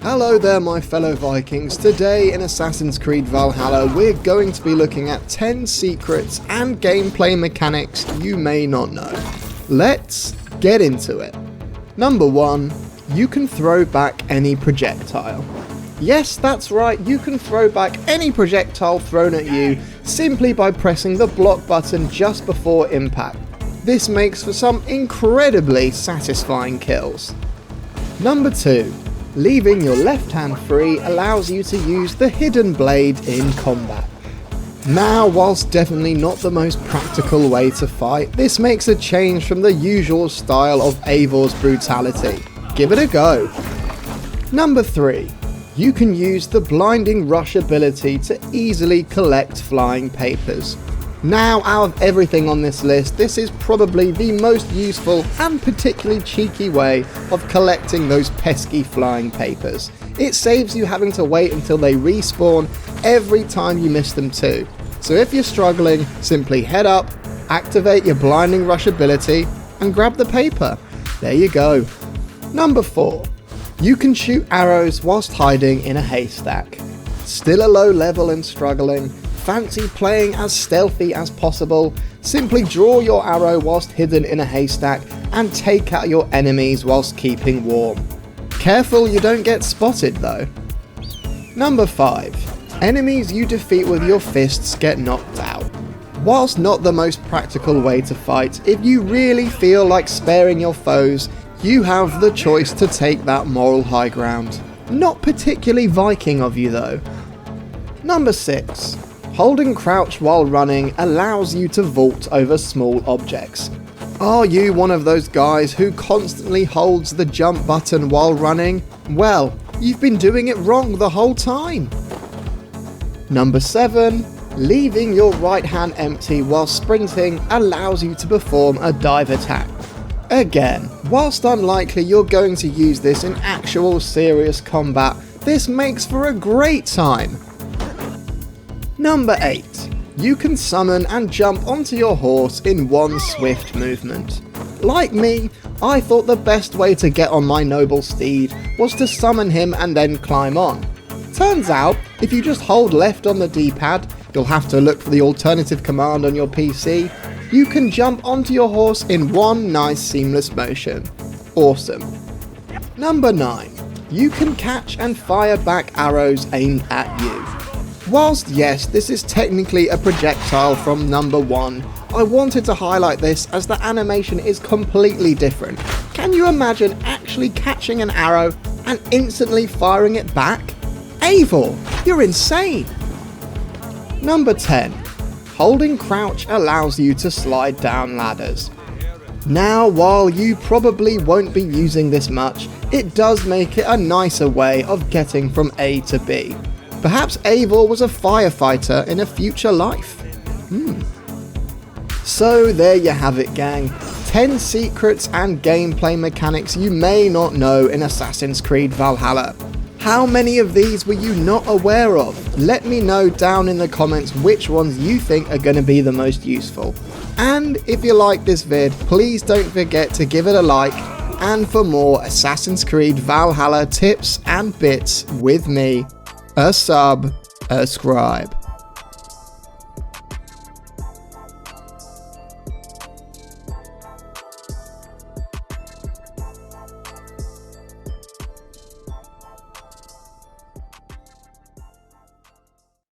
Hello there my fellow Vikings. Today in Assassin's Creed Valhalla we're going to be looking at 10 secrets and gameplay mechanics you may not know. Let's get into it. Number 1. You can throw back any projectile. Yes, that's right, you can throw back any projectile thrown at you simply by pressing the block button just before impact. This makes for some incredibly satisfying kills. Number 2. Leaving your left hand free allows you to use the hidden blade in combat. Now, whilst definitely not the most practical way to fight, this makes a change from the usual style of Eivor's brutality. Give it a go. Number 3. You can use the blinding rush ability to easily collect flying papers. Now, out of everything on this list, this is probably the most useful and particularly cheeky way of collecting those pesky flying papers. It saves you having to wait until they respawn every time you miss them too. So if you're struggling, simply head up, activate your blinding rush ability, and grab the paper. There you go. Number 4. You can shoot arrows whilst hiding in a haystack. Still a low level and struggling? Fancy playing as stealthy as possible? Simply draw your arrow whilst hidden in a haystack and take out your enemies whilst keeping warm. Careful you don't get spotted though. Number 5. Enemies you defeat with your fists get knocked out. Whilst not the most practical way to fight, if you really feel like sparing your foes, you have the choice to take that moral high ground. Not particularly Viking of you though. Number 6. Holding crouch while running allows you to vault over small objects. Are you one of those guys who constantly holds the jump button while running? Well, you've been doing it wrong the whole time. Number 7. Leaving your right hand empty while sprinting allows you to perform a dive attack. Again, whilst unlikely you're going to use this in actual serious combat, this makes for a great time. Number 8. You can summon and jump onto your horse in one swift movement. Like me, I thought the best way to get on my noble steed was to summon him and then climb on. Turns out, if you just hold left on the D-pad, you'll have to look for the alternative command on your PC, you can jump onto your horse in one nice seamless motion. Awesome. Number 9. You can catch and fire back arrows aimed at you. Whilst yes, this is technically a projectile from number 1, I wanted to highlight this as the animation is completely different. Can you imagine actually catching an arrow and instantly firing it back? Eivor, you're insane! Number 10. Holding crouch allows you to slide down ladders. Now, while you probably won't be using this much, it does make it a nicer way of getting from A to B. Perhaps Eivor was a firefighter in a future life. So there you have it gang, 10 secrets and gameplay mechanics you may not know in Assassin's Creed Valhalla. How many of these were you not aware of? Let me know down in the comments which ones you think are going to be the most useful. And if you like this vid, please don't forget to give it a like, and for more Assassin's Creed Valhalla tips and bits with me, a sub, a scribe.